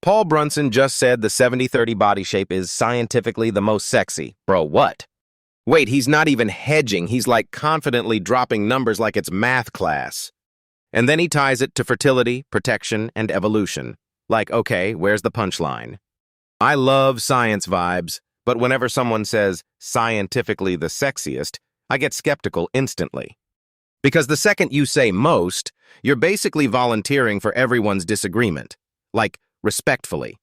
Paul Brunson just said the 70-30 body shape is scientifically the most sexy. Bro, what? Wait, he's not even hedging. He's like confidently dropping numbers like it's math class. And then he ties it to fertility, protection, and evolution. Like, okay, where's the punchline? I love science vibes, but whenever someone says scientifically the sexiest, I get skeptical instantly. Because the second you say most, you're basically volunteering for everyone's disagreement. Like, respectfully.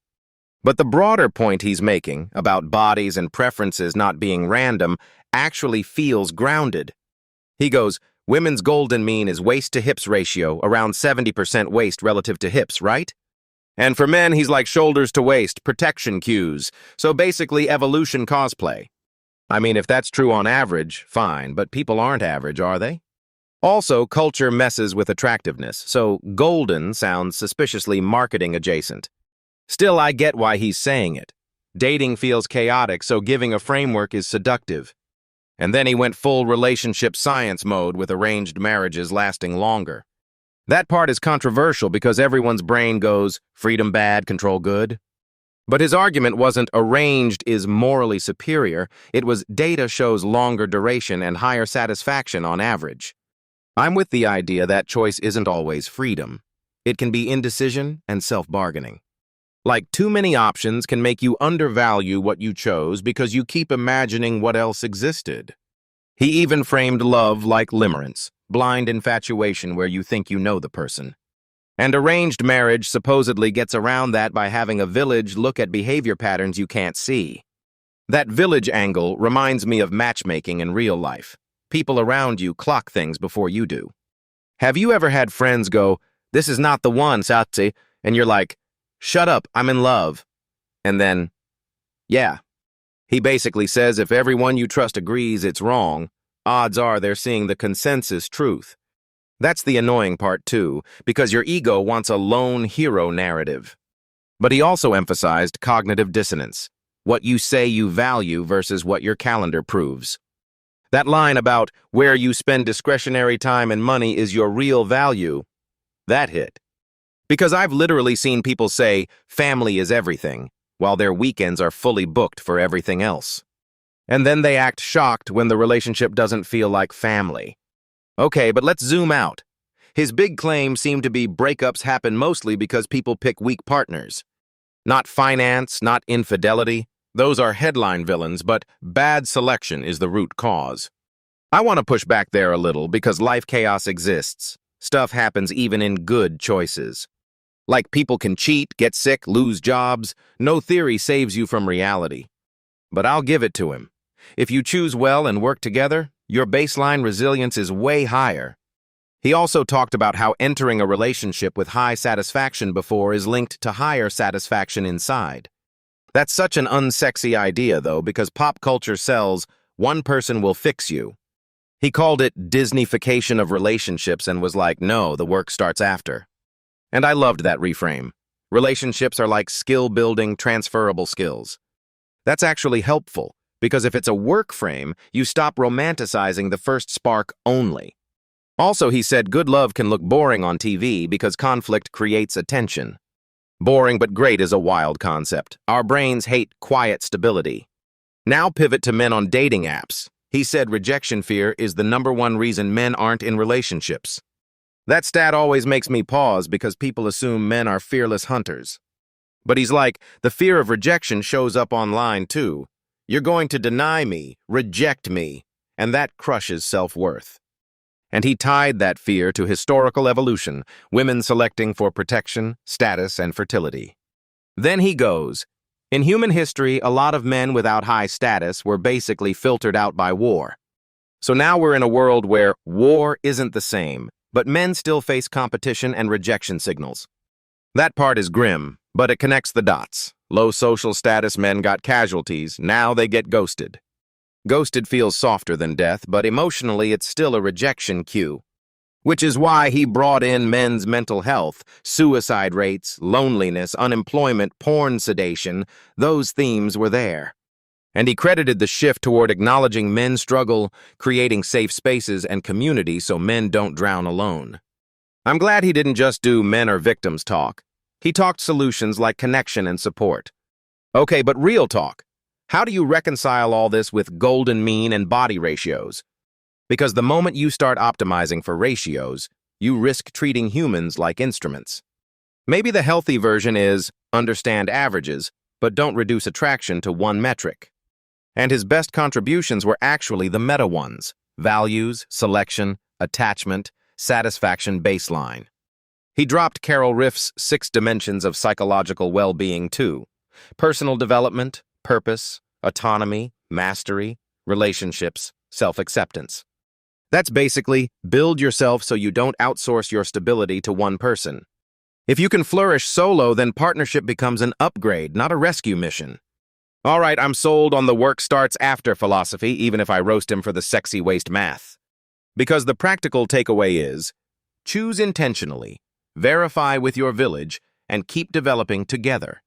But the broader point he's making about bodies and preferences not being random actually feels grounded. He goes, women's golden mean is waist to hips ratio, around 70% waist relative to hips, right? And for men, he's like shoulders to waist, protection cues, so basically evolution cosplay. I mean, if that's true on average, fine, but people aren't average, are they? Also, culture messes with attractiveness, so golden sounds suspiciously marketing adjacent. Still, I get why he's saying it. Dating feels chaotic, so giving a framework is seductive. And then he went full relationship science mode with arranged marriages lasting longer. That part is controversial because everyone's brain goes, freedom bad, control good. But his argument wasn't arranged is morally superior, it was data shows longer duration and higher satisfaction on average. I'm with the idea that choice isn't always freedom. It can be indecision and self-bargaining. Like too many options can make you undervalue what you chose because you keep imagining what else existed. He even framed love like limerence, blind infatuation where you think you know the person. And arranged marriage supposedly gets around that by having a village look at behavior patterns you can't see. That village angle reminds me of matchmaking in real life. People around you clock things before you do. Have you ever had friends go, "This is not the one, Satsi," and you're like, "Shut up, I'm in love." And then, yeah. He basically says if everyone you trust agrees it's wrong, odds are they're seeing the consensus truth. That's the annoying part too, because your ego wants a lone hero narrative. But he also emphasized cognitive dissonance, what you say you value versus what your calendar proves. That line about where you spend discretionary time and money is your real value, that hit. Because I've literally seen people say family is everything, while their weekends are fully booked for everything else. And then they act shocked when the relationship doesn't feel like family. Okay, but let's zoom out. His big claim seemed to be breakups happen mostly because people pick weak partners. Not finance, not infidelity. Those are headline villains, but bad selection is the root cause. I want to push back there a little because life chaos exists. Stuff happens even in good choices. Like people can cheat, get sick, lose jobs. No theory saves you from reality. But I'll give it to him. If you choose well and work together, your baseline resilience is way higher. He also talked about how entering a relationship with high satisfaction before is linked to higher satisfaction inside. That's such an unsexy idea, though, because pop culture sells, one person will fix you. He called it Disneyfication of relationships and was like, no, the work starts after. And I loved that reframe. Relationships are like skill-building, transferable skills. That's actually helpful, because if it's a work frame, you stop romanticizing the first spark only. Also, he said good love can look boring on TV because conflict creates attention. Boring but great is a wild concept. Our brains hate quiet stability. Now pivot to men on dating apps. He said rejection fear is the #1 reason men aren't in relationships. That stat always makes me pause because people assume men are fearless hunters. But he's like, the fear of rejection shows up online too. You're going to deny me, reject me, and that crushes self-worth. And he tied that fear to historical evolution, women selecting for protection, status, and fertility. Then he goes, in human history, a lot of men without high status were basically filtered out by war. So now we're in a world where war isn't the same, but men still face competition and rejection signals. That part is grim, but it connects the dots. Low social status men got casualties, now they get ghosted. Ghosted feels softer than death, but emotionally it's still a rejection cue. Which is why he brought in men's mental health, suicide rates, loneliness, unemployment, porn sedation. Those themes were there. And he credited the shift toward acknowledging men's struggle, creating safe spaces and community so men don't drown alone. I'm glad he didn't just do men are victims talk. He talked solutions like connection and support. Okay, but real talk. How do you reconcile all this with golden mean and body ratios? Because the moment you start optimizing for ratios, you risk treating humans like instruments. Maybe the healthy version is understand averages, but don't reduce attraction to one metric. And his best contributions were actually the meta ones: values, selection, attachment, satisfaction baseline. He dropped Carol Riff's 6 dimensions of psychological well-being too: personal development, purpose, autonomy, mastery, relationships, self-acceptance. That's basically build yourself so you don't outsource your stability to one person. If you can flourish solo, then partnership becomes an upgrade, not a rescue mission. All right, I'm sold on the work starts after philosophy, even if I roast him for the sexy waste math. Because the practical takeaway is, choose intentionally, verify with your village, and keep developing together.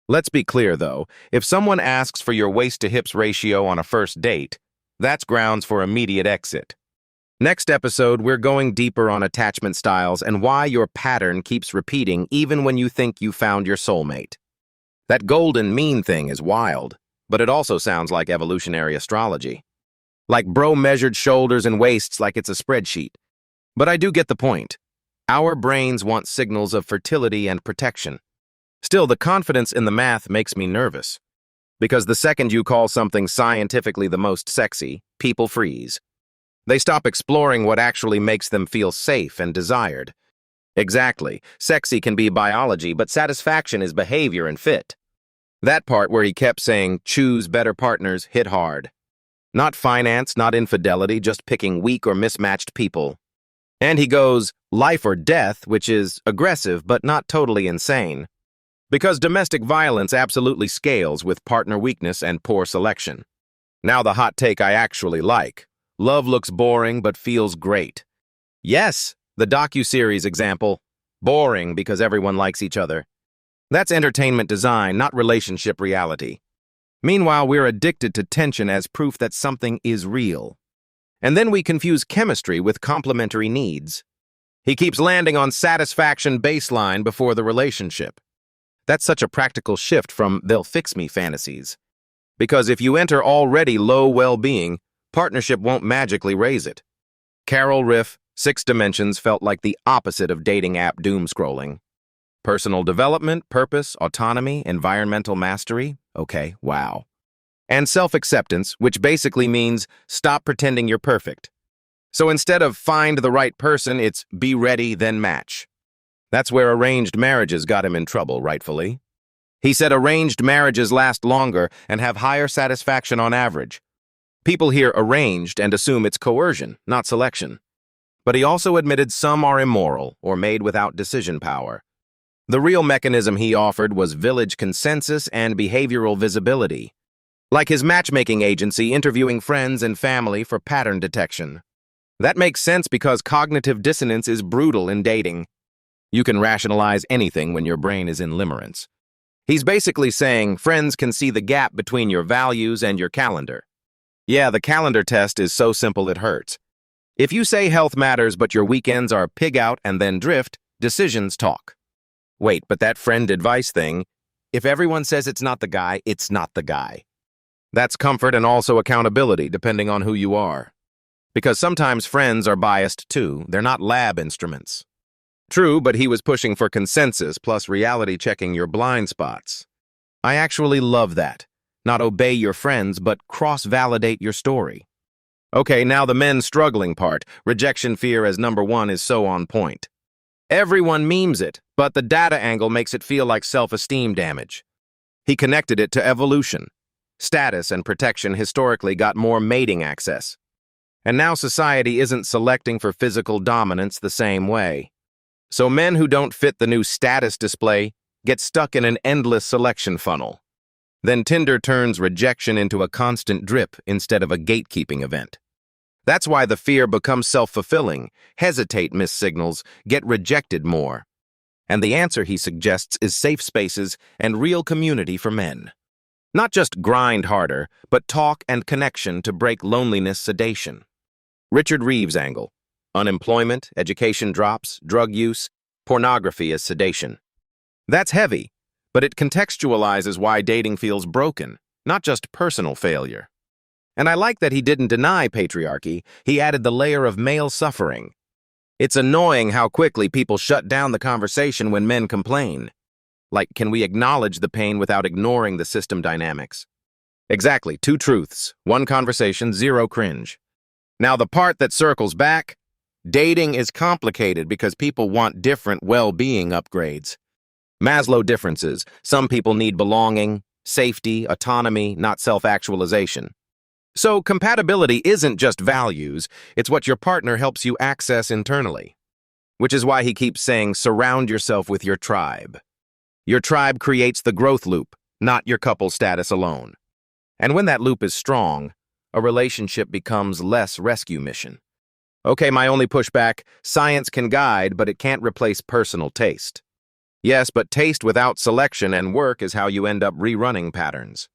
Let's be clear, though, if someone asks for your waist-to-hips ratio on a first date, that's grounds for immediate exit. Next episode, we're going deeper on attachment styles and why your pattern keeps repeating even when you think you found your soulmate. That golden mean thing is wild, but it also sounds like evolutionary astrology. Like bro measured shoulders and waists like it's a spreadsheet. But I do get the point. Our brains want signals of fertility and protection. Still, the confidence in the math makes me nervous. Because the second you call something scientifically the most sexy, people freeze. They stop exploring what actually makes them feel safe and desired. Exactly. Sexy can be biology, but satisfaction is behavior and fit. That part where he kept saying, choose better partners, hit hard. Not finance, not infidelity, just picking weak or mismatched people. And he goes, life or death, which is aggressive but not totally insane. Because domestic violence absolutely scales with partner weakness and poor selection. Now the hot take I actually like. Love looks boring but feels great. Yes, the docuseries example. Boring because everyone likes each other. That's entertainment design, not relationship reality. Meanwhile, we're addicted to tension as proof that something is real. And then we confuse chemistry with complementary needs. He keeps landing on satisfaction baseline before the relationship. That's such a practical shift from they'll fix me fantasies. Because if you enter already low well-being, partnership won't magically raise it. Carol Riff, 6 dimensions felt like the opposite of dating app doom scrolling. Personal development, purpose, autonomy, environmental mastery. Okay, wow. And self-acceptance, which basically means stop pretending you're perfect. So instead of find the right person, it's be ready, then match. That's where arranged marriages got him in trouble, rightfully. He said arranged marriages last longer and have higher satisfaction on average. People hear arranged and assume it's coercion, not selection. But he also admitted some are immoral or made without decision power. The real mechanism he offered was village consensus and behavioral visibility. Like his matchmaking agency interviewing friends and family for pattern detection. That makes sense because cognitive dissonance is brutal in dating. You can rationalize anything when your brain is in limerence. He's basically saying friends can see the gap between your values and your calendar. Yeah, the calendar test is so simple it hurts. If you say health matters but your weekends are pig out and then drift, decisions talk. Wait, but that friend advice thing, if everyone says it's not the guy, it's not the guy. That's comfort and also accountability, depending on who you are. Because sometimes friends are biased too, they're not lab instruments. True, but he was pushing for consensus plus reality checking your blind spots. I actually love that. Not obey your friends, but cross-validate your story. Okay, now the men struggling part, rejection fear as number 1 is so on point. Everyone memes it, but the data angle makes it feel like self-esteem damage. He connected it to evolution. Status and protection historically got more mating access. And now society isn't selecting for physical dominance the same way. So men who don't fit the new status display get stuck in an endless selection funnel. Then Tinder turns rejection into a constant drip instead of a gatekeeping event. That's why the fear becomes self-fulfilling. Hesitate, miss signals, get rejected more. And the answer, he suggests, is safe spaces and real community for men. Not just grind harder, but talk and connection to break loneliness sedation. Richard Reeves' angle. Unemployment, education drops, drug use, pornography as sedation. That's heavy, but it contextualizes why dating feels broken, not just personal failure. And I like that he didn't deny patriarchy, he added the layer of male suffering. It's annoying how quickly people shut down the conversation when men complain. Like, can we acknowledge the pain without ignoring the system dynamics? Exactly, two truths, one conversation, zero cringe. Now the part that circles back, dating is complicated because people want different well-being upgrades. Maslow differences, some people need belonging, safety, autonomy, not self-actualization. So compatibility isn't just values, it's what your partner helps you access internally. Which is why he keeps saying, surround yourself with your tribe. Your tribe creates the growth loop, not your couple status alone. And when that loop is strong, a relationship becomes less rescue mission. Okay, my only pushback, science can guide, but it can't replace personal taste. Yes, but taste without selection and work is how you end up rerunning patterns.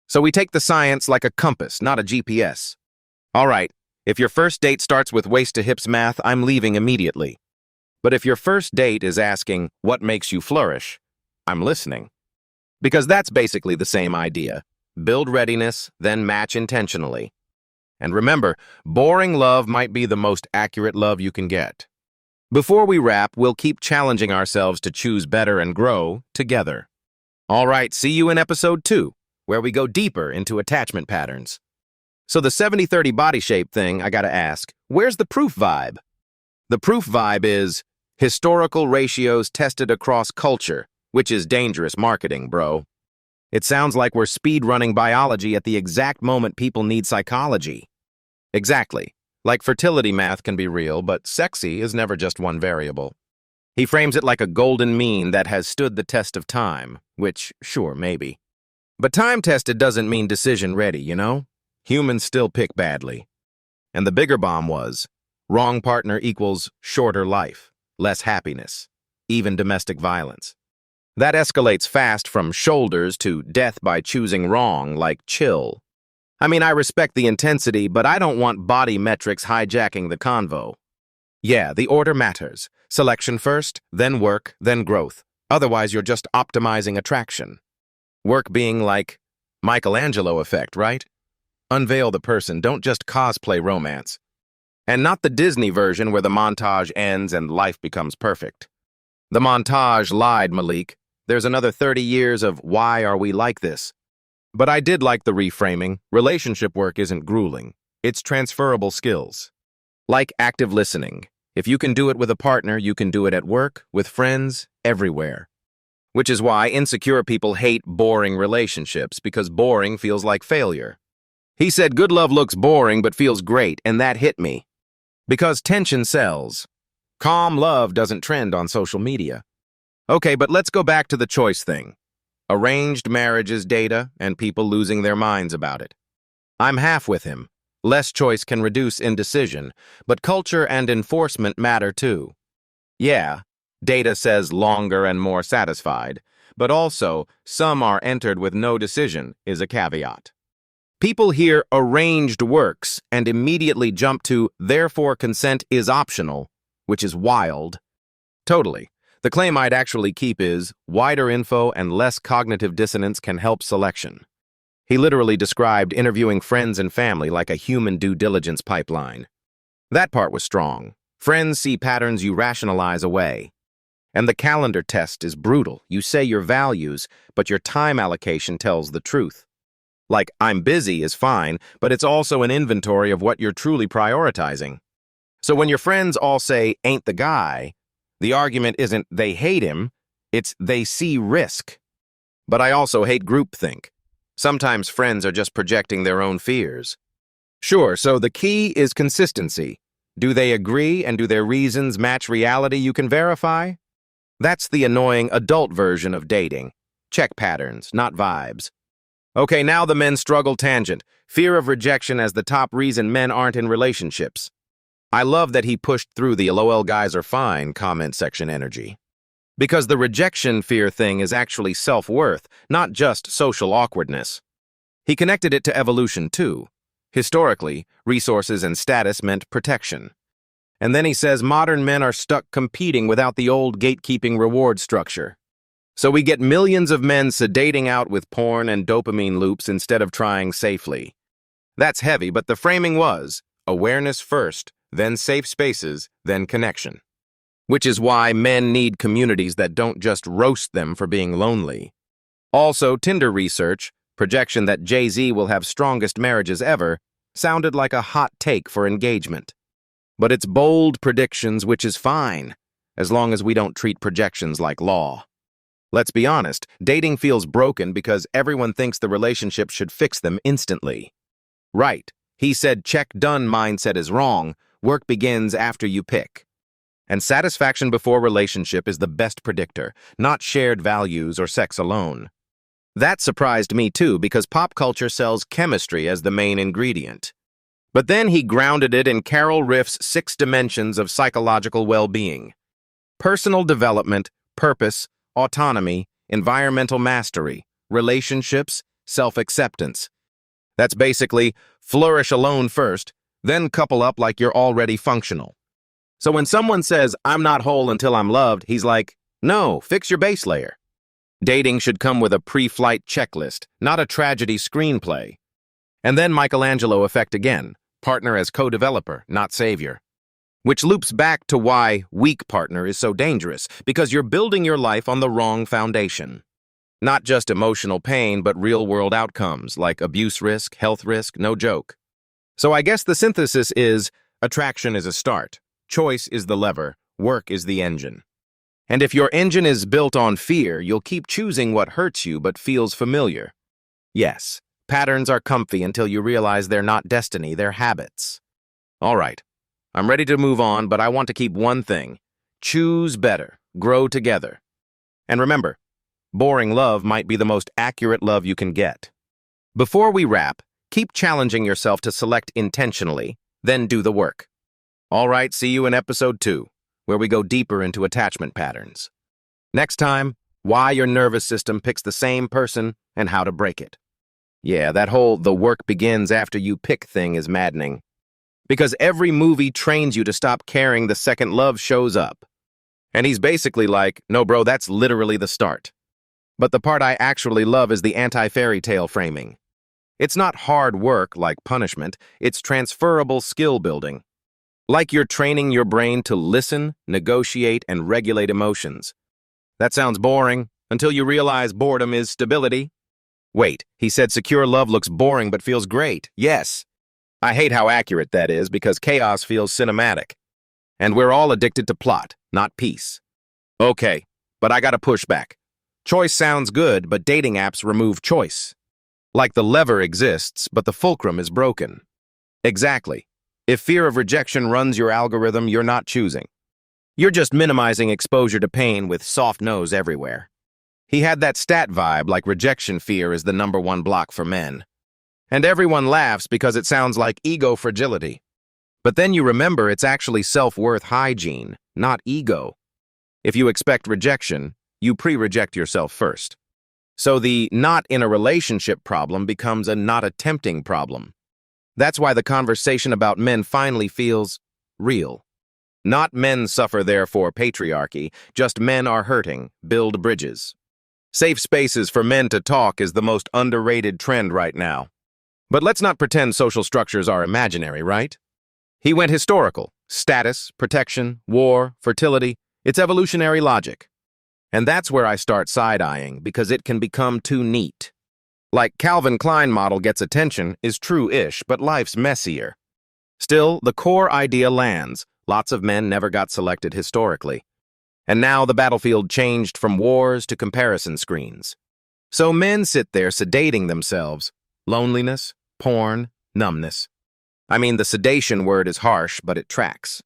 So we take the science like a compass, not a GPS. All right, if your first date starts with waist to hips math, I'm leaving immediately. But if your first date is asking, what makes you flourish, I'm listening. Because that's basically the same idea. Build readiness, then match intentionally. And remember, boring love might be the most accurate love you can get. Before we wrap, we'll keep challenging ourselves to choose better and grow together. All right, see you in episode 2. Where we go deeper into attachment patterns. So the 70-30 body shape thing, I gotta ask, where's the proof vibe? The proof vibe is historical ratios tested across culture, which is dangerous marketing, bro. It sounds like we're speed-running biology at the exact moment people need psychology. Exactly. Like fertility math can be real, but sexy is never just one variable. He frames it like a golden mean that has stood the test of time, which, sure, maybe. But time-tested doesn't mean decision-ready, you know? Humans still pick badly. And the bigger bomb was, wrong partner equals shorter life, less happiness, even domestic violence. That escalates fast from shoulders to death by choosing wrong, like chill. I mean, I respect the intensity, but I don't want body metrics hijacking the convo. Yeah, the order matters. Selection first, then work, then growth. Otherwise, you're just optimizing attraction. Work being like Michelangelo effect, right? Unveil the person, don't just cosplay romance. And not the Disney version where the montage ends and life becomes perfect. The montage lied, Malik. There's another 30 years of why are we like this? But I did like the reframing. Relationship work isn't grueling. It's transferable skills. Like active listening. If you can do it with a partner, you can do it at work, with friends, everywhere. Which is why insecure people hate boring relationships, because boring feels like failure. He said good love looks boring but feels great, and that hit me. Because tension sells. Calm love doesn't trend on social media. Okay, but let's go back to the choice thing. Arranged marriages data and people losing their minds about it. I'm half with him. Less choice can reduce indecision, but culture and enforcement matter too. Yeah. Data says longer and more satisfied, but also some are entered with no decision is a caveat. People hear arranged works and immediately jump to therefore consent is optional, which is wild. Totally. The claim I'd actually keep is wider info and less cognitive dissonance can help selection. He literally described interviewing friends and family like a human due diligence pipeline. That part was strong. Friends see patterns you rationalize away. And the calendar test is brutal. You say your values, but your time allocation tells the truth. Like, I'm busy is fine, but it's also an inventory of what you're truly prioritizing. So when your friends all say, ain't the guy, the argument isn't they hate him, it's they see risk. But I also hate groupthink. Sometimes friends are just projecting their own fears. Sure, so the key is consistency. Do they agree and do their reasons match reality you can verify? That's the annoying adult version of dating. Check patterns, not vibes. Okay, now the men's struggle tangent. Fear of rejection as the top reason men aren't in relationships. I love that he pushed through the LOL guys are fine comment section energy. Because the rejection fear thing is actually self-worth, not just social awkwardness. He connected it to evolution too. Historically, resources and status meant protection. And then he says modern men are stuck competing without the old gatekeeping reward structure. So we get millions of men sedating out with porn and dopamine loops instead of trying safely. That's heavy, but the framing was awareness first, then safe spaces, then connection. Which is why men need communities that don't just roast them for being lonely. Also, Tinder research, projection that Jay-Z will have strongest marriages ever, sounded like a hot take for engagement. But it's bold predictions, which is fine, as long as we don't treat projections like law. Let's be honest, dating feels broken because everyone thinks the relationship should fix them instantly. Right, he said check done mindset is wrong, work begins after you pick. And satisfaction before relationship is the best predictor, not shared values or sex alone. That surprised me too because pop culture sells chemistry as the main ingredient. But then he grounded it in Carol Riff's 6 dimensions of psychological well-being. Personal development, purpose, autonomy, environmental mastery, relationships, self-acceptance. That's basically flourish alone first, then couple up like you're already functional. So when someone says, I'm not whole until I'm loved, he's like, no, fix your base layer. Dating should come with a pre-flight checklist, not a tragedy screenplay. And then Michelangelo effect again, partner as co-developer, not savior. Which loops back to why weak partner is so dangerous, because you're building your life on the wrong foundation. Not just emotional pain, but real-world outcomes, like abuse risk, health risk, no joke. So I guess the synthesis is, attraction is a start. Choice is the lever, work is the engine. And if your engine is built on fear, you'll keep choosing what hurts you but feels familiar. Yes, patterns are comfy until you realize they're not destiny, they're habits. All right, I'm ready to move on, but I want to keep one thing. Choose better, grow together. And remember, boring love might be the most accurate love you can get. Before we wrap, keep challenging yourself to select intentionally, then do the work. All right, see you in episode 2, where we go deeper into attachment patterns. Next time, why your nervous system picks the same person and how to break it. Yeah, that whole the work begins after you pick thing is maddening. Because every movie trains you to stop caring the second love shows up. And he's basically like, no bro, that's literally the start. But the part I actually love is the anti-fairy tale framing. It's not hard work like punishment, it's transferable skill building. Like you're training your brain to listen, negotiate, and regulate emotions. That sounds boring, until you realize boredom is stability. Wait, he said secure love looks boring but feels great. Yes. I hate how accurate that is because chaos feels cinematic. And we're all addicted to plot, not peace. Okay, but I gotta push back. Choice sounds good, but dating apps remove choice. Like the lever exists, but the fulcrum is broken. Exactly. If fear of rejection runs your algorithm, you're not choosing. You're just minimizing exposure to pain with soft no's everywhere. He had that stat vibe like rejection fear is the #1 block for men. And everyone laughs because it sounds like ego fragility. But then you remember it's actually self-worth hygiene, not ego. If you expect rejection, you pre-reject yourself first. So the not in a relationship problem becomes a not attempting problem. That's why the conversation about men finally feels real. Not men suffer therefore patriarchy, just men are hurting, build bridges. Safe spaces for men to talk is the most underrated trend right now. But let's not pretend social structures are imaginary, right? He went historical, status, protection, war, fertility, it's evolutionary logic. And that's where I start side-eyeing because it can become too neat. Like Calvin Klein model gets attention is true-ish, but life's messier. Still, the core idea lands. Lots of men never got selected historically. And now the battlefield changed from wars to comparison screens. So men sit there sedating themselves. Loneliness, porn, numbness. I mean, the sedation word is harsh, but it tracks.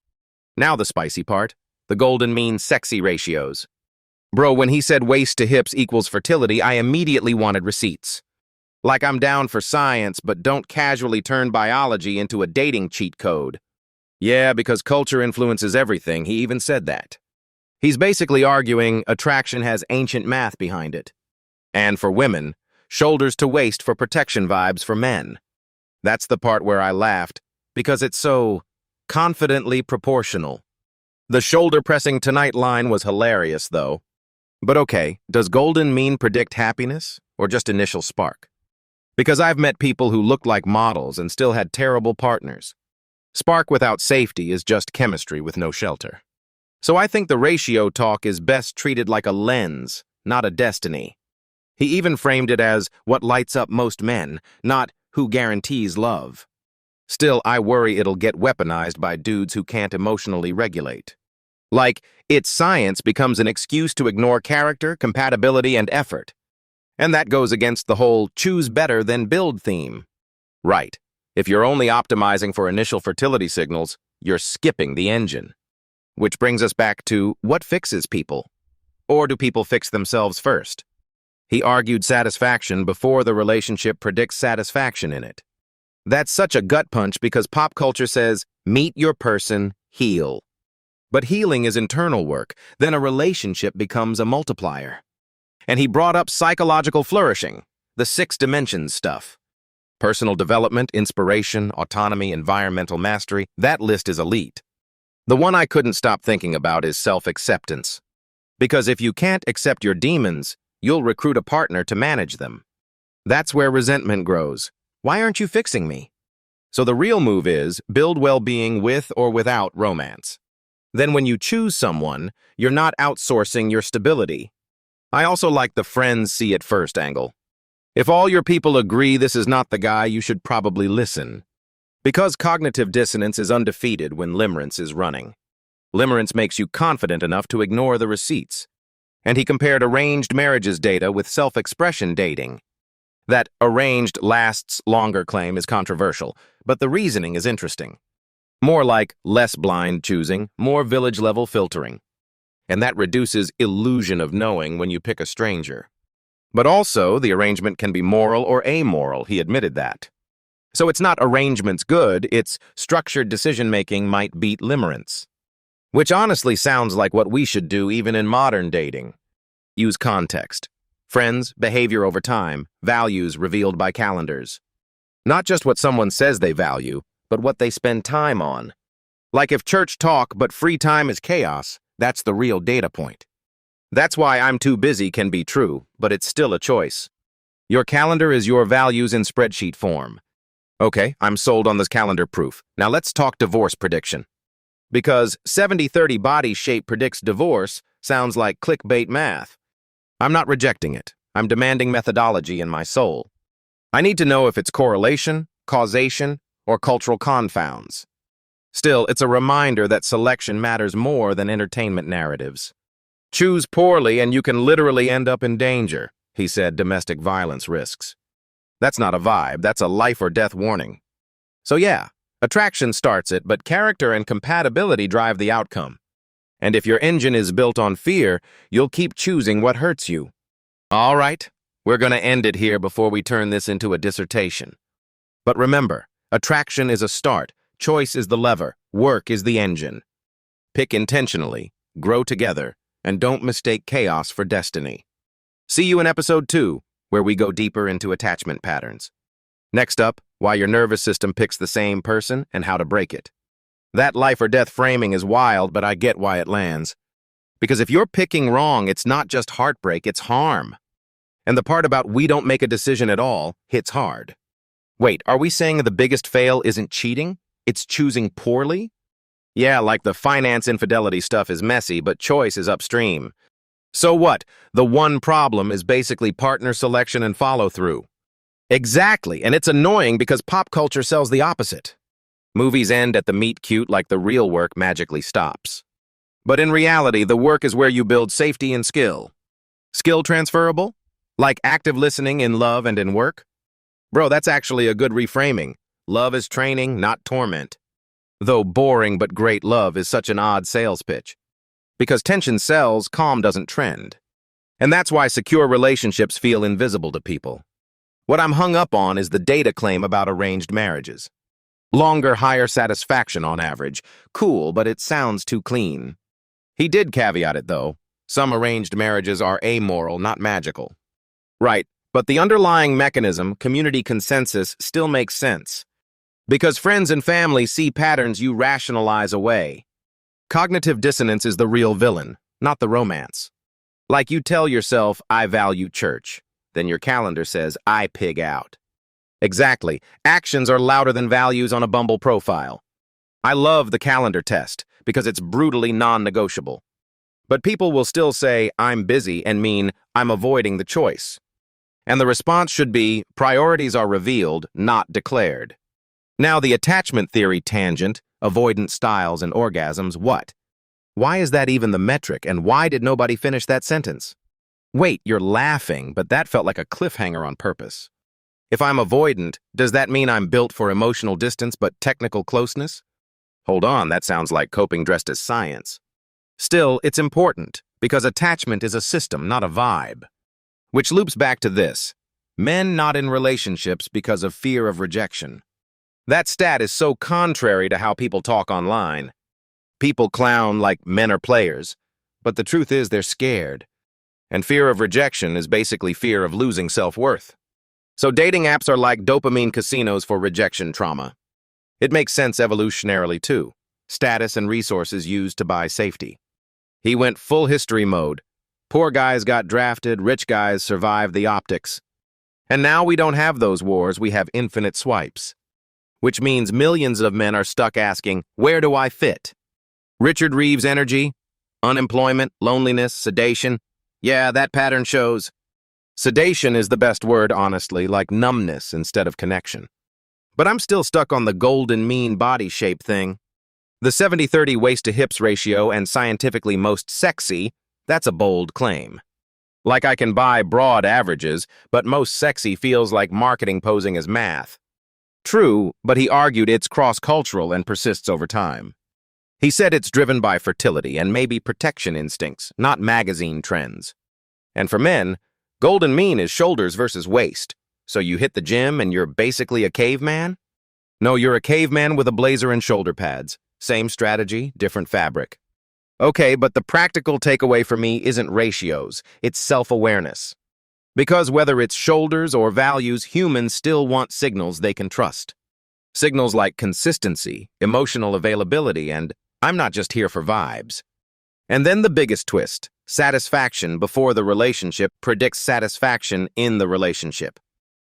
Now the spicy part, the golden mean sexy ratios. Bro, when he said waist to hips equals fertility, I immediately wanted receipts. Like I'm down for science, but don't casually turn biology into a dating cheat code. Yeah, because culture influences everything, he even said that. He's basically arguing attraction has ancient math behind it. And for women, shoulders to waist for protection vibes for men. That's the part where I laughed, because it's so confidently proportional. The shoulder pressing tonight line was hilarious, though. But okay, does golden mean predict happiness or just initial spark? Because I've met people who looked like models and still had terrible partners. Spark without safety is just chemistry with no shelter. So I think the ratio talk is best treated like a lens, not a destiny. He even framed it as what lights up most men, not who guarantees love. Still, I worry it'll get weaponized by dudes who can't emotionally regulate. Like, its science becomes an excuse to ignore character, compatibility, and effort. And that goes against the whole choose better than build theme. Right. If you're only optimizing for initial fertility signals, you're skipping the engine. Which brings us back to what fixes people? Or do people fix themselves first? He argued satisfaction before the relationship predicts satisfaction in it. That's such a gut punch because pop culture says, meet your person, heal. But healing is internal work, then a relationship becomes a multiplier. And he brought up psychological flourishing, the 6 dimensions stuff. Personal development, inspiration, autonomy, environmental mastery, that list is elite. The one I couldn't stop thinking about is self-acceptance. Because if you can't accept your demons, you'll recruit a partner to manage them. That's where resentment grows. Why aren't you fixing me? So the real move is build well-being with or without romance. Then when you choose someone, you're not outsourcing your stability. I also like the friends see it first angle. If all your people agree this is not the guy, you should probably listen. Because cognitive dissonance is undefeated when limerence is running. Limerence makes you confident enough to ignore the receipts. And he compared arranged marriages data with self-expression dating. That arranged lasts longer claim is controversial, but the reasoning is interesting. More like less blind choosing, more village-level filtering. And that reduces illusion of knowing when you pick a stranger. But also, the arrangement can be moral or amoral, he admitted that. So it's not arrangement's good, it's structured decision-making might beat limerence. Which honestly sounds like what we should do even in modern dating. Use context. Friends, behavior over time, values revealed by calendars. Not just what someone says they value, but what they spend time on. Like if church talk but free time is chaos, that's the real data point. That's why I'm too busy can be true, but it's still a choice. Your calendar is your values in spreadsheet form. Okay, I'm sold on this calendar proof. Now let's talk divorce prediction. Because 70-30 body shape predicts divorce sounds like clickbait math. I'm not rejecting it. I'm demanding methodology in my soul. I need to know if it's correlation, causation, or cultural confounds. Still, it's a reminder that selection matters more than entertainment narratives. Choose poorly and you can literally end up in danger, he said domestic violence risks. That's not a vibe, that's a life or death warning. So yeah, attraction starts it, but character and compatibility drive the outcome. And if your engine is built on fear, you'll keep choosing what hurts you. All right, we're going to end it here before we turn this into a dissertation. But remember, attraction is a start, choice is the lever, work is the engine. Pick intentionally, grow together, and don't mistake chaos for destiny. See you in episode 2, where we go deeper into attachment patterns. Next up, why your nervous system picks the same person and how to break it. That life or death framing is wild, but I get why it lands. Because if you're picking wrong, it's not just heartbreak, it's harm. And the part about we don't make a decision at all hits hard. Wait, are we saying the biggest fail isn't cheating? It's choosing poorly? Yeah, like the finance infidelity stuff is messy, but choice is upstream. So what? The one problem is basically partner selection and follow-through. Exactly, and it's annoying because pop culture sells the opposite. Movies end at the meet cute like the real work magically stops. But in reality, the work is where you build safety and skill. Skill transferable? Like active listening in love and in work? Bro, that's actually a good reframing. Love is training, not torment. Though boring but great love is such an odd sales pitch. Because tension sells, calm doesn't trend. And that's why secure relationships feel invisible to people. What I'm hung up on is the data claim about arranged marriages. Longer, higher satisfaction on average. Cool, but it sounds too clean. He did caveat it, though. Some arranged marriages are amoral, not magical. Right, but the underlying mechanism, community consensus, still makes sense. Because friends and family see patterns you rationalize away. Cognitive dissonance is the real villain, not the romance. Like you tell yourself, I value church. Then your calendar says, I pig out. Exactly. Actions are louder than values on a Bumble profile. I love the calendar test because it's brutally non-negotiable. But people will still say, I'm busy, and mean, I'm avoiding the choice. And the response should be, priorities are revealed, not declared. Now, the attachment theory tangent, avoidant styles and orgasms, what? Why is that even the metric, and why did nobody finish that sentence? Wait, you're laughing, but that felt like a cliffhanger on purpose. If I'm avoidant, does that mean I'm built for emotional distance but technical closeness? Hold on, that sounds like coping dressed as science. Still, it's important, because attachment is a system, not a vibe. Which loops back to this. Men not in relationships because of fear of rejection. That stat is so contrary to how people talk online. People clown like men are players, but the truth is they're scared. And fear of rejection is basically fear of losing self-worth. So dating apps are like dopamine casinos for rejection trauma. It makes sense evolutionarily too. Status and resources used to buy safety. He went full history mode. Poor guys got drafted, rich guys survived the optics. And now we don't have those wars, we have infinite swipes. Which means millions of men are stuck asking, where do I fit? Richard Reeves energy, unemployment, loneliness, sedation. Yeah, that pattern shows. Sedation is the best word, honestly, like numbness instead of connection. But I'm still stuck on the golden mean body shape thing. The 70-30 waist-to-hips ratio and scientifically most sexy, that's a bold claim. Like I can buy broad averages, but most sexy feels like marketing posing as math. True, but he argued it's cross-cultural and persists over time. He said it's driven by fertility and maybe protection instincts, not magazine trends. And for men, golden mean is shoulders versus waist. So you hit the gym and you're basically a caveman? No, you're a caveman with a blazer and shoulder pads. Same strategy, different fabric. Okay, but the practical takeaway for me isn't ratios, it's self-awareness. Because whether it's shoulders or values, humans still want signals they can trust. Signals like consistency, emotional availability, and I'm not just here for vibes. And then the biggest twist, satisfaction before the relationship predicts satisfaction in the relationship.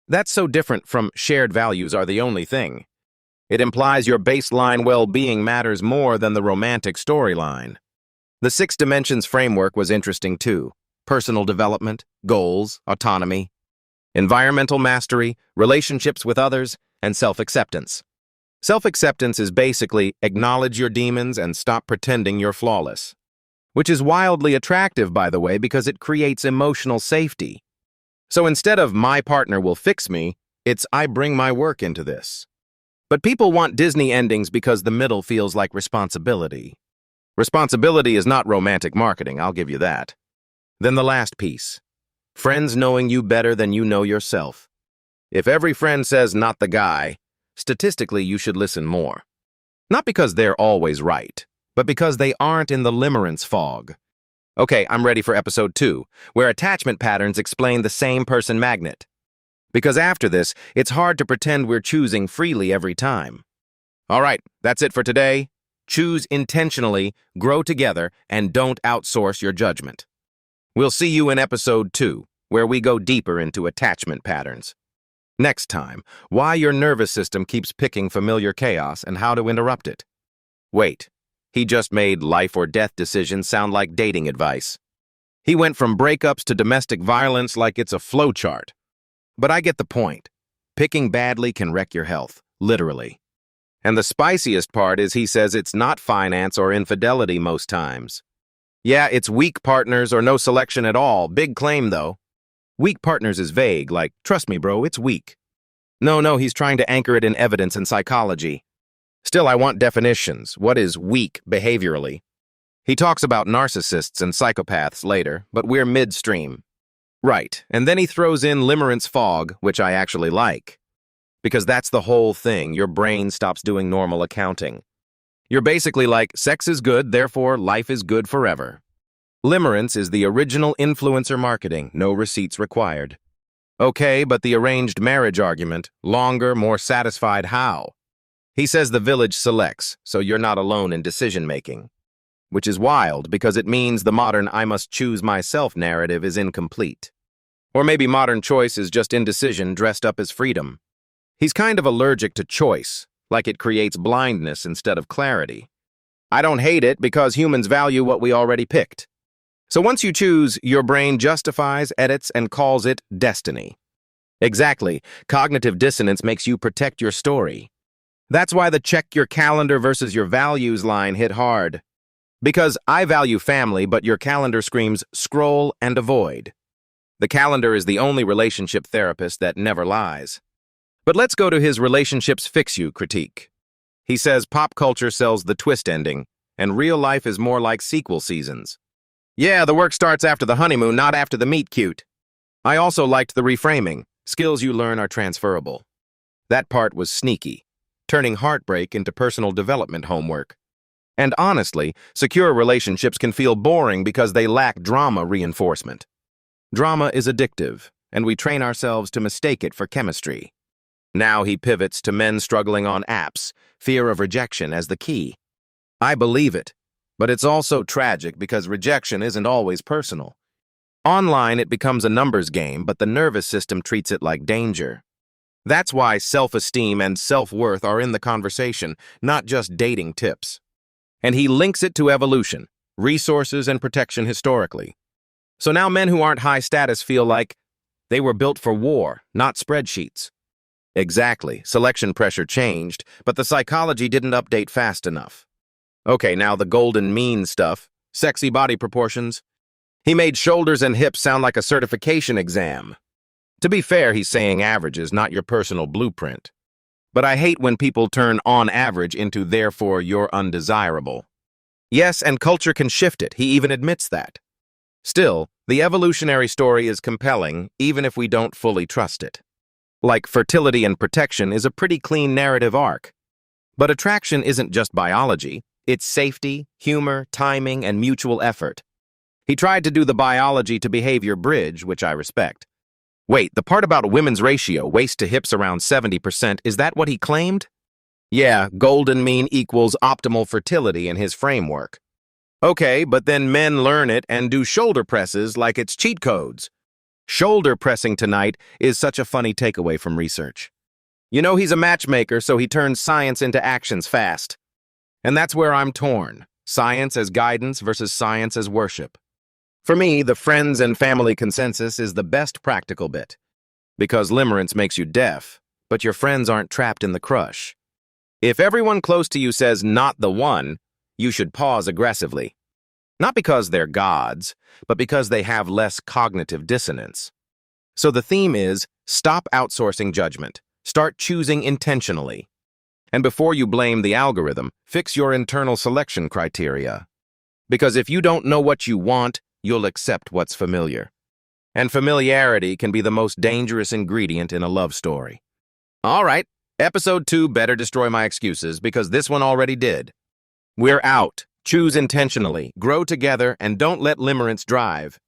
That's so different from shared values are the only thing. It implies your baseline well-being matters more than the romantic storyline. The 6 dimensions framework was interesting too. Personal development, goals, autonomy, environmental mastery, relationships with others, and self-acceptance. Self-acceptance is basically acknowledge your demons and stop pretending you're flawless. Which is wildly attractive, by the way, because it creates emotional safety. So instead of my partner will fix me, it's I bring my work into this. But people want Disney endings because the middle feels like responsibility. Responsibility is not romantic marketing, I'll give you that. Then the last piece. Friends knowing you better than you know yourself. If every friend says not the guy, statistically you should listen more. Not because they're always right, but because they aren't in the limerence fog. Okay, I'm ready for episode 2, where attachment patterns explain the same person magnet. Because after this, it's hard to pretend we're choosing freely every time. All right, that's it for today. Choose intentionally, grow together, and don't outsource your judgment. We'll see you in episode 2, where we go deeper into attachment patterns. Next time, why your nervous system keeps picking familiar chaos and how to interrupt it. Wait, he just made life or death decisions sound like dating advice. He went from breakups to domestic violence like it's a flowchart. But I get the point. Picking badly can wreck your health, literally. And the spiciest part is he says it's not finance or infidelity most times. Yeah, it's weak partners or no selection at all. Big claim, though. Weak partners is vague, like, trust me, bro, it's weak. No, he's trying to anchor it in evidence and psychology. Still, I want definitions. What is weak behaviorally? He talks about narcissists and psychopaths later, but we're midstream. Right, and then he throws in limerence fog, which I actually like. Because that's the whole thing, your brain stops doing normal accounting. You're basically like, sex is good, therefore life is good forever. Limerence is the original influencer marketing, no receipts required. Okay, but the arranged marriage argument, longer, more satisfied how? He says the village selects, so you're not alone in decision-making. which is wild because it means the modern I must choose myself narrative is incomplete. Or maybe modern choice is just indecision dressed up as freedom. He's kind of allergic to choice, like it creates blindness instead of clarity. I don't hate it because humans value what we already picked. So once you choose, your brain justifies, edits, and calls it destiny. Exactly. Cognitive dissonance makes you protect your story. That's why the check your calendar versus your values line hit hard. Because I value family, but your calendar screams scroll and avoid. The calendar is the only relationship therapist that never lies. But let's go to his relationships fix you critique. He says pop culture sells the twist ending, and real life is more like sequel seasons. Yeah, the work starts after the honeymoon, not after the meet cute. I also liked the reframing. Skills you learn are transferable. That part was sneaky, turning heartbreak into personal development homework. And honestly, secure relationships can feel boring because they lack drama reinforcement. Drama is addictive, and we train ourselves to mistake it for chemistry. Now he pivots to men struggling on apps, fear of rejection as the key. I believe it, but it's also tragic because rejection isn't always personal. Online, it becomes a numbers game, but the nervous system treats it like danger. That's why self-esteem and self-worth are in the conversation, not just dating tips. And he links it to evolution, resources, and protection historically. So now men who aren't high status feel like they were built for war, not spreadsheets. Exactly, selection pressure changed, but the psychology didn't update fast enough. Okay, now the golden mean stuff, sexy body proportions. He made shoulders and hips sound like a certification exam. To be fair, he's saying averages, not your personal blueprint. But I hate when people turn on average into therefore you're undesirable. Yes, and culture can shift it, he even admits that. Still, the evolutionary story is compelling, even if we don't fully trust it. Like fertility and protection is a pretty clean narrative arc. But attraction isn't just biology, it's safety, humor, timing, and mutual effort. He tried to do the biology to behavior bridge, which I respect. Wait, the part about women's ratio, waist to hips around 70%, is that what he claimed? Yeah, golden mean equals optimal fertility in his framework. Okay, but then men learn it and do shoulder presses like it's cheat codes. Shoulder pressing tonight is such a funny takeaway from research. You know he's a matchmaker, so he turns science into actions fast. And that's where I'm torn. Science as guidance versus science as worship. For me, the friends and family consensus is the best practical bit. Because limerence makes you deaf, but your friends aren't trapped in the crush. If everyone close to you says not the one, you should pause aggressively. Not because they're gods, but because they have less cognitive dissonance. So the theme is, stop outsourcing judgment. Start choosing intentionally. And before you blame the algorithm, fix your internal selection criteria. Because if you don't know what you want, you'll accept what's familiar. And familiarity can be the most dangerous ingredient in a love story. All right, episode 2 better destroy my excuses because this one already did. We're out. Choose intentionally, grow together, and don't let limerence drive.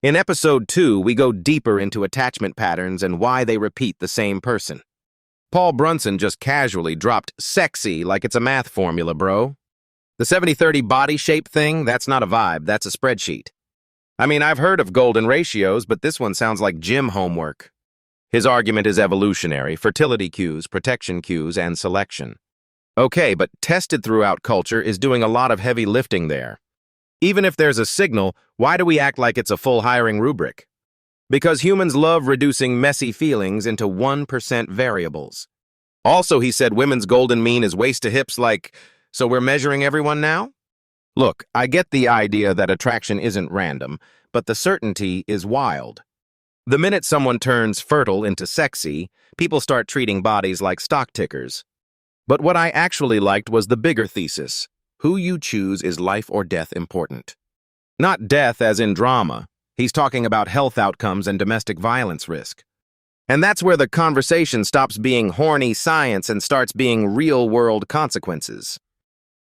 In episode 2, we go deeper into attachment patterns and why they repeat the same person. Paul Brunson just casually dropped sexy like it's a math formula, bro. The 70-30 body shape thing, that's not a vibe, that's a spreadsheet. I mean, I've heard of golden ratios, but this one sounds like gym homework. His argument is evolutionary, fertility cues, protection cues, and selection. Okay, but tested throughout culture is doing a lot of heavy lifting there. Even if there's a signal, why do we act like it's a full hiring rubric? Because humans love reducing messy feelings into 1% variables. Also, he said women's golden mean is waist to hips like, so we're measuring everyone now? Look, I get the idea that attraction isn't random, but the certainty is wild. The minute someone turns fertile into sexy, people start treating bodies like stock tickers. But what I actually liked was the bigger thesis. Who you choose is life or death important. Not death as in drama. He's talking about health outcomes and domestic violence risk. And that's where the conversation stops being horny science and starts being real-world consequences.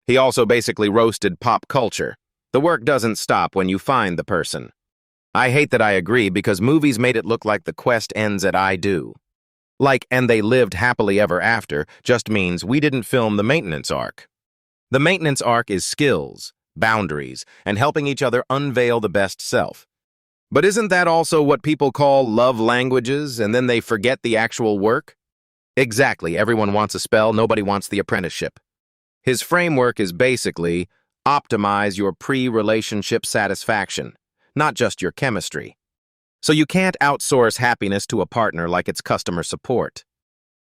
He also basically roasted pop culture. The work doesn't stop when you find the person. I hate that I agree because movies made it look like the quest ends at I do. Like, and they lived happily ever after just means we didn't film the maintenance arc. The maintenance arc is skills, boundaries, and helping each other unveil the best self. But isn't that also what people call love languages, and then they forget the actual work? Exactly, everyone wants a spell, nobody wants the apprenticeship. His framework is basically optimize your pre-relationship satisfaction, not just your chemistry. So you can't outsource happiness to a partner like it's customer support.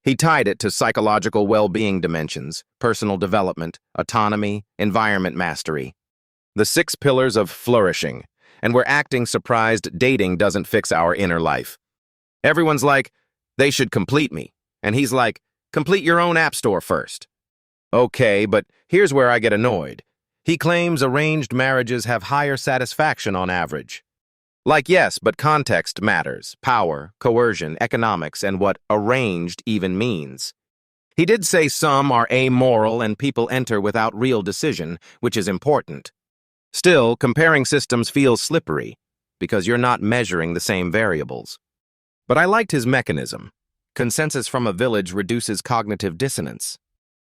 He tied it to psychological well-being dimensions, personal development, autonomy, environment mastery. The 6 pillars of flourishing, and we're acting surprised dating doesn't fix our inner life. Everyone's like, they should complete me. And he's like, complete your own app store first. Okay, but here's where I get annoyed. He claims arranged marriages have higher satisfaction on average. Like, yes, but context matters. Power, coercion, economics, and what arranged even means. He did say some are amoral and people enter without real decision, which is important. Still, comparing systems feels slippery because you're not measuring the same variables. But I liked his mechanism. Consensus from a village reduces cognitive dissonance.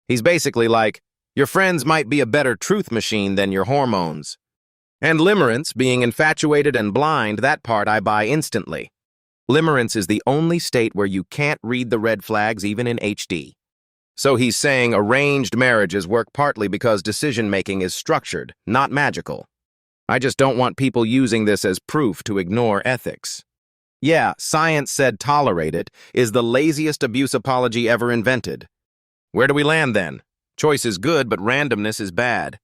He's basically like, your friends might be a better truth machine than your hormones. And limerence, being infatuated and blind, that part I buy instantly. Limerence is the only state where you can't read the red flags even in HD. So he's saying arranged marriages work partly because decision-making is structured, not magical. I just don't want people using this as proof to ignore ethics. Yeah, science said tolerate it is the laziest abuse apology ever invented. Where do we land then? Choice is good, but randomness is bad.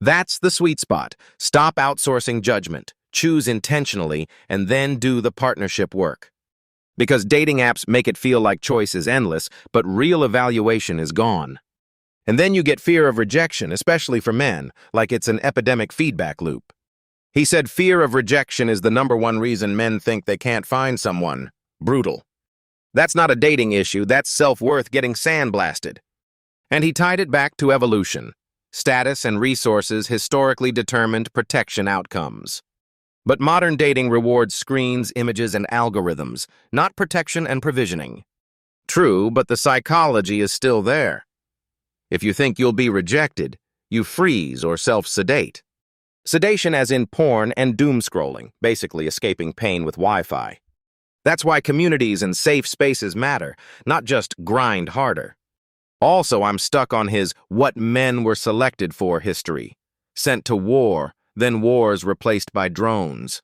That's the sweet spot. Stop outsourcing judgment, choose intentionally, and then do the partnership work. Because dating apps make it feel like choice is endless, but real evaluation is gone. And then you get fear of rejection, especially for men, like it's an epidemic feedback loop. He said fear of rejection is the #1 reason men think they can't find someone. Brutal. That's not a dating issue, that's self-worth getting sandblasted. And he tied it back to evolution. Status and resources historically determined protection outcomes. But modern dating rewards screens, images, and algorithms, not protection and provisioning. True, but the psychology is still there. If you think you'll be rejected, you freeze or self-sedate. Sedation as in porn and doom scrolling, basically escaping pain with Wi-Fi. That's why communities and safe spaces matter, not just grind harder. Also, I'm stuck on his what men were selected for history. Sent to war, then wars replaced by drones.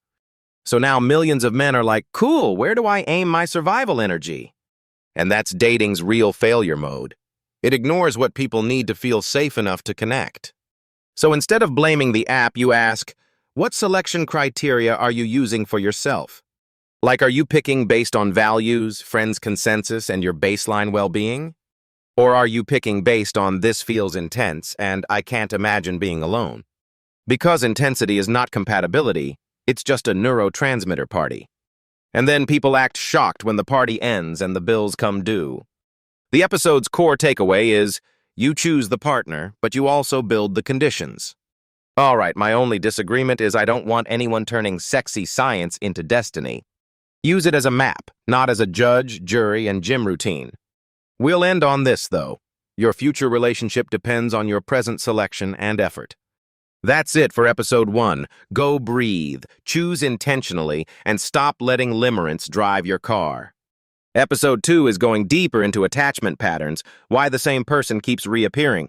So now millions of men are like, cool, where do I aim my survival energy? And that's dating's real failure mode. It ignores what people need to feel safe enough to connect. So instead of blaming the app, you ask, what selection criteria are you using for yourself? Like, are you picking based on values, friends' consensus, and your baseline well-being? Or are you picking based on this feels intense and I can't imagine being alone? Because intensity is not compatibility, it's just a neurotransmitter party. And then people act shocked when the party ends and the bills come due. The episode's core takeaway is, you choose the partner, but you also build the conditions. All right, my only disagreement is I don't want anyone turning sexy science into destiny. Use it as a map, not as a judge, jury, and gym routine. We'll end on this, though. Your future relationship depends on your present selection and effort. That's it for episode 1. Go breathe, choose intentionally, and stop letting limerence drive your car. Episode 2 is going deeper into attachment patterns, why the same person keeps reappearing.